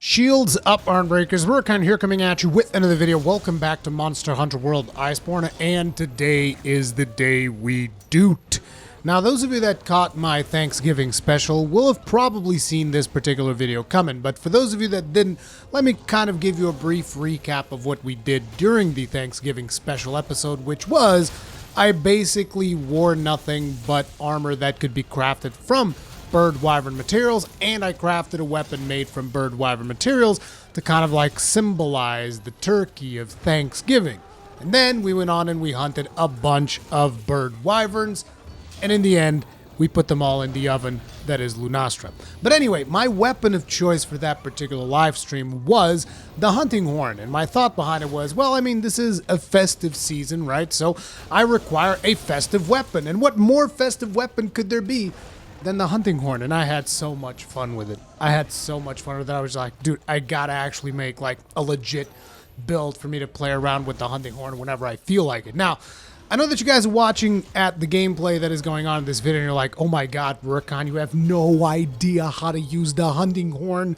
Shields up, Arm Breakers. Rurikhan here coming at you with another video. Welcome back to Monster Hunter World Iceborne, and today is the day we doot. Now, those of you that caught my Thanksgiving special will have probably seen this particular video coming, but for those of you that didn't, let me kind of give you a brief recap of what we did during the Thanksgiving special episode, which was I basically wore nothing but armor that could be crafted from bird wyvern materials, and I crafted a weapon made from bird wyvern materials to kind of like symbolize the turkey of Thanksgiving. And then we went on and we hunted a bunch of bird wyverns, and in the end we put them all in the oven that is Lunastra. But anyway, my weapon of choice for that particular live stream was the hunting horn, and my thought behind it was, well, I mean, this is a festive season, right? So I require a festive weapon, and what more festive weapon could there be than the hunting horn? And I had so much fun with it. I was like, dude, I gotta actually make like a legit build for me to play around with the hunting horn whenever I feel like it. Now, I know that you guys are watching at the gameplay that is going on in this video and you're like, oh my god, Rurikhan, you have no idea how to use the hunting horn.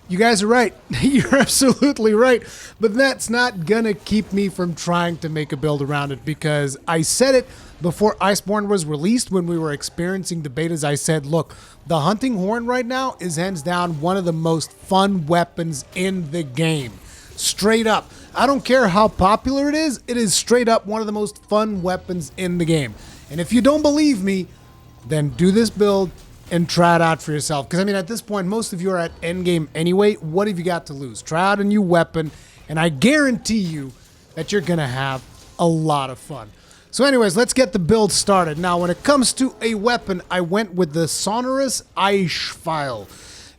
You guys are right. You're absolutely right. But that's not gonna keep me from trying to make a build around it, because I said it before Iceborne was released when we were experiencing the betas. I said, look, the hunting horn right now is hands down one of the most fun weapons in the game. Straight up. I don't care how popular it is straight up one of the most fun weapons in the game. And if you don't believe me, then do this build and try it out for yourself. Because, I mean, at this point, most of you are at endgame anyway. What have you got to lose? Try out a new weapon, and I guarantee you that you're going to have a lot of fun. So anyways, let's get the build started. Now, when it comes to a weapon, I went with the sonorous Iceborne.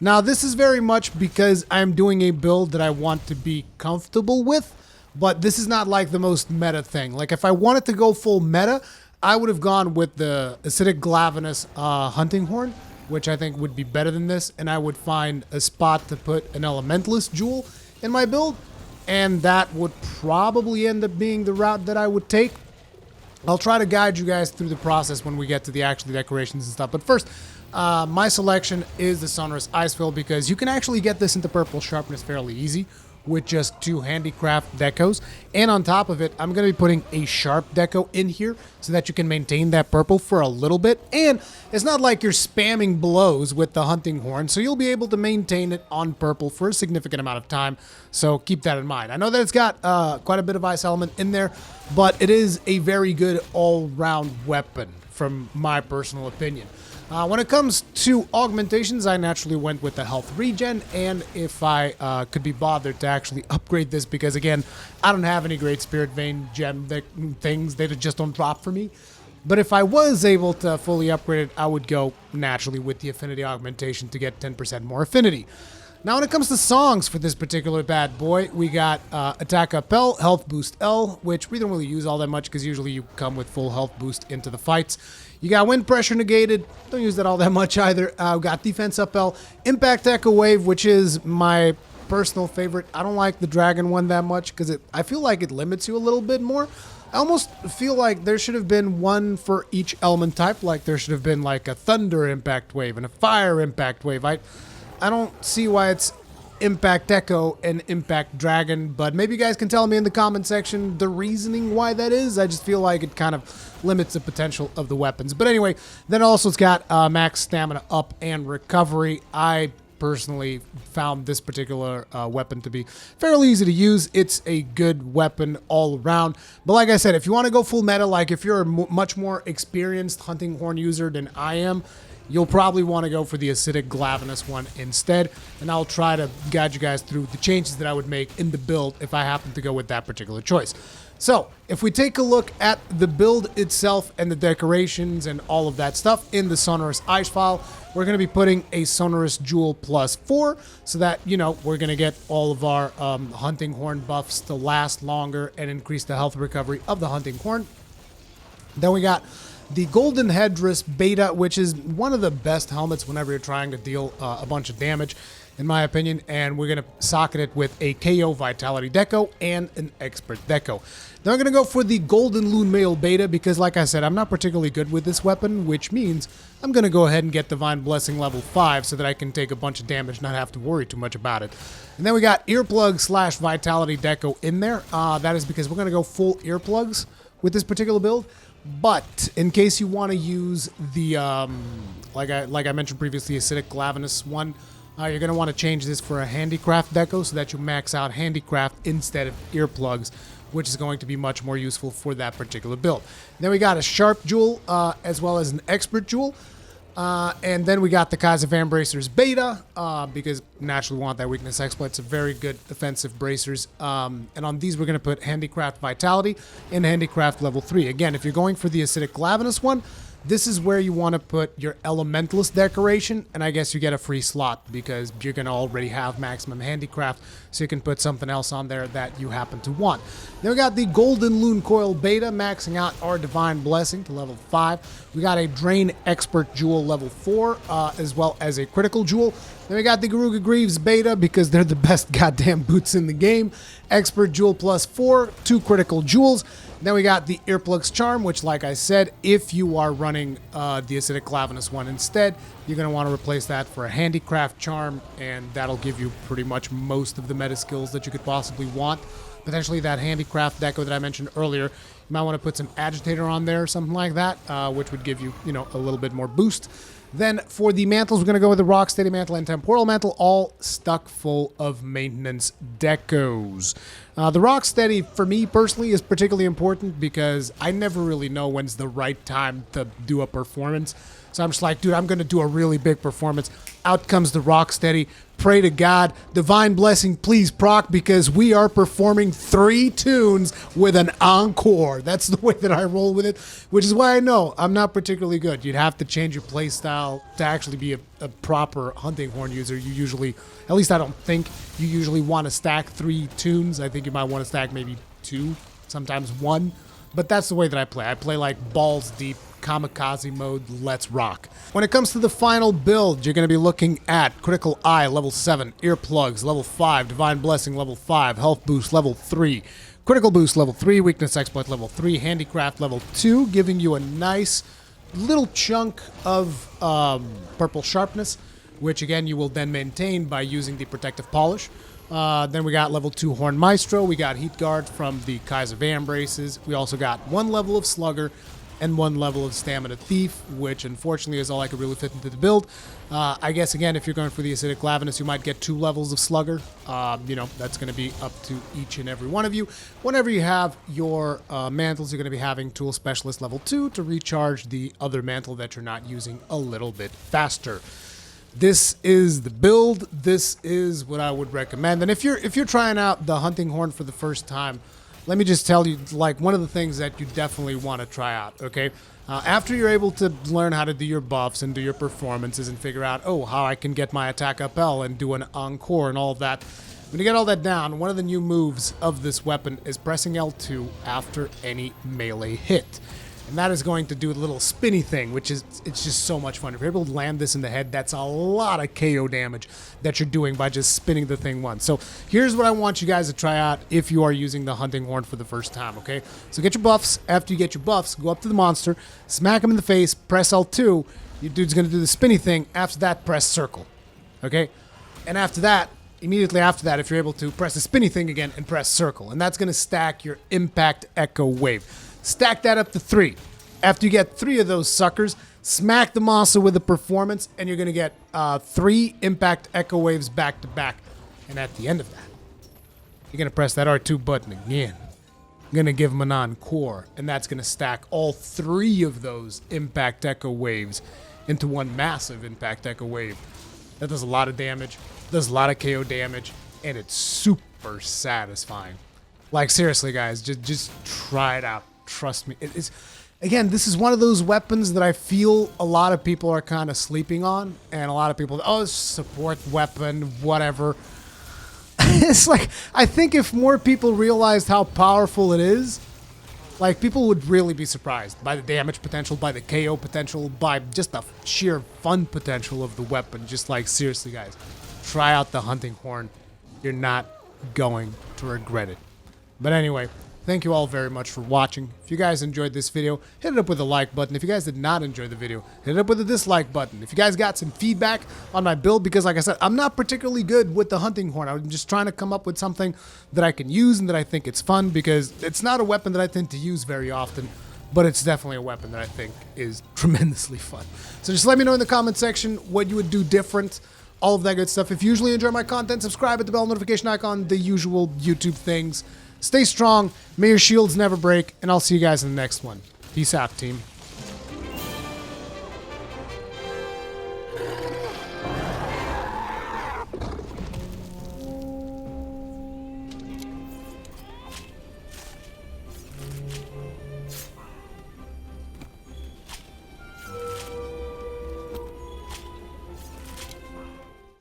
Now, this is very much because I'm doing a build that I want to be comfortable with, but this is not like the most meta thing. Like, if I wanted to go full meta, I would have gone with the acidic glavenus hunting horn, which I think would be better than this, and I would find a spot to put an elementalist jewel in my build, and that would probably end up being the route that I would take. I'll try to guide you guys through the process when we get to the actual decorations and stuff, but first, my selection is the sonorous Iceborne, because you can actually get this into purple sharpness fairly easy with just 2 handicraft decos, and on top of it I'm going to be putting a sharp deco in here so that you can maintain that purple for a little bit, and it's not like you're spamming blows with the hunting horn, so you'll be able to maintain it on purple for a significant amount of time, so keep that in mind. I know that it's got quite a bit of ice element in there, but it is a very good all-round weapon from my personal opinion. When it comes to augmentations, I naturally went with the health regen, and if I could be bothered to actually upgrade this, because again, I don't have any great spirit vein gem things, they just don't drop for me. But if I was able to fully upgrade it, I would go naturally with the affinity augmentation to get 10% more affinity. Now, when it comes to songs for this particular bad boy, we got Attack Up L, Health Boost L, which we don't really use all that much because usually you come with full health boost into the fights. You got Wind Pressure Negated, don't use that all that much either. We got Defense Up L, Impact Echo Wave, which is my personal favorite. I don't like the Dragon one that much because I feel like it limits you a little bit more. I almost feel like there should have been one for each element type, like there should have been like a Thunder Impact Wave and a Fire Impact Wave. I don't see why it's Impact Echo and Impact Dragon, but maybe you guys can tell me in the comment section the reasoning why that is. I just feel like it kind of limits the potential of the weapons. But anyway, then also it's got max stamina up and recovery. I personally found this particular weapon to be fairly easy to use. It's a good weapon all around. But like I said, if you want to go full meta, like if you're a much more experienced hunting horn user than I am, you'll probably want to go for the acidic glavenus one instead, and I'll try to guide you guys through the changes that I would make in the build if I happen to go with that particular choice. So, if we take a look at the build itself and the decorations and all of that stuff in the sonorous ice file, we're going to be putting a sonorous jewel +4 so that, you know, we're going to get all of our hunting horn buffs to last longer and increase the health recovery of the hunting horn. Then we got the Golden Headdress Beta, which is one of the best helmets whenever you're trying to deal a bunch of damage. in my opinion, and we're going to socket it with a KO Vitality Deco and an Expert Deco. Now I'm going to go for the Golden Loon Male Beta because, like I said, I'm not particularly good with this weapon, which means I'm going to go ahead and get Divine Blessing level 5 so that I can take a bunch of damage, not have to worry too much about it. And then we got Earplug / Vitality Deco in there. That is because we're going to go full earplugs with this particular build. But in case you want to use the, like I mentioned previously, Acidic Glavenus one, you're going to want to change this for a Handicraft Deco so that you max out Handicraft instead of earplugs, which is going to be much more useful for that particular build. Then we got a Sharp Jewel as well as an Expert Jewel. And then we got the Kaiser Van Bracers Beta, because naturally we want that weakness exploit. It's a very good defensive bracers. And on these we're going to put Handicraft Vitality and Handicraft level 3. Again, if you're going for the Acidic Glavenus one, this is where you want to put your Elementalist decoration, and I guess you get a free slot because you're going to already have maximum handicraft, so you can put something else on there that you happen to want. Then we got the Golden Loon Coil Beta, maxing out our Divine Blessing to level 5. We got a Drain Expert Jewel level 4, as well as a Critical Jewel. Then we got the Garuga Greaves Beta because they're the best goddamn boots in the game. Expert Jewel plus 4, 2 Critical Jewels. Then we got the Earplugs Charm, which, like I said, if you are running the Acidic Glavenus one instead, you're going to want to replace that for a Handicraft Charm, and that'll give you pretty much most of the meta skills that you could possibly want. Potentially that Handicraft Deco that I mentioned earlier, you might want to put some Agitator on there or something like that, which would give you, a little bit more boost. Then for the mantles, we're going to go with the Rocksteady Mantle and Temporal Mantle, all stuck full of maintenance decos. The Rocksteady, for me personally, is particularly important because I never really know when's the right time to do a performance. So I'm just like, dude, I'm going to do a really big performance. Out comes the Rocksteady. Pray to God, Divine Blessing, please proc, because we are performing 3 tunes with an encore. That's the way that I roll with it, which is why I know I'm not particularly good. You'd have to change your playstyle to actually be a proper hunting horn user. You usually, at least I don't think, you usually want to stack 3 tunes. I think you might want to stack maybe 2, sometimes 1. But that's the way that I play. I play like balls deep, kamikaze mode, let's rock. When it comes to the final build, you're going to be looking at Critical Eye level 7, Earplugs level 5, Divine Blessing level 5, Health Boost level 3, Critical Boost level 3, Weakness Exploit level 3, Handicraft level 2, giving you a nice little chunk of purple sharpness, which again you will then maintain by using the Protective Polish. Then we got level 2 Horn Maestro, we got Heat Guard from the Kaiser Van Braces, we also got 1 level of Slugger, and 1 level of Stamina Thief, which unfortunately is all I could really fit into the build. I guess, again, if you're going for the Acidic Glavenus, you might get 2 levels of Slugger. That's going to be up to each and every one of you. Whenever you have your mantles, you're going to be having Tool Specialist level 2 to recharge the other mantle that you're not using a little bit faster. This is the build. This is what I would recommend. And if you're trying out the hunting horn for the first time, let me just tell you, like, one of the things that you definitely want to try out, okay? After you're able to learn how to do your buffs and do your performances and figure out, how I can get my attack up L and do an encore and all of that, when you get all that down, one of the new moves of this weapon is pressing L2 after any melee hit. And that is going to do the little spinny thing, which is, it's just so much fun. If you're able to land this in the head, that's a lot of KO damage that you're doing by just spinning the thing once. So here's what I want you guys to try out if you are using the hunting horn for the first time, okay? So get your buffs. After you get your buffs, go up to the monster, smack him in the face, press L2. Your dude's going to do the spinny thing. After that, press circle, okay? And after that, immediately after that, if you're able to, press the spinny thing again and press circle. And that's going to stack your impact echo wave. Stack that up to 3. After you get 3 of those suckers, smack the monster with a performance, and you're going to get 3 impact echo waves back to back. And at the end of that, you're going to press that R2 button again. You're going to give him an encore, and that's going to stack all 3 of those impact echo waves into one massive impact echo wave. That does a lot of damage, does a lot of KO damage, and it's super satisfying. Like, seriously, guys, just try it out. Trust me. Again, this is one of those weapons that I feel a lot of people are kind of sleeping on, and a lot of people, it's a support weapon, whatever. It's like, I think if more people realized how powerful it is, like, people would really be surprised by the damage potential, by the KO potential, by just the sheer fun potential of the weapon. Just like, seriously, guys, try out the hunting horn. You're not going to regret it. But anyway, thank you all very much for watching. If you guys enjoyed this video, hit it up with a like button. If you guys did not enjoy the video, hit it up with a dislike button. If you guys got some feedback on my build, because like I said, I'm not particularly good with the hunting horn. I'm just trying to come up with something that I can use and that I think it's fun, because it's not a weapon that I tend to use very often, but it's definitely a weapon that I think is tremendously fun. So just let me know in the comment section what you would do different, all of that good stuff. If you usually enjoy my content, subscribe, hit the bell notification icon, the usual YouTube things. Stay strong, may your shields never break, and I'll see you guys in the next one. Peace out, team.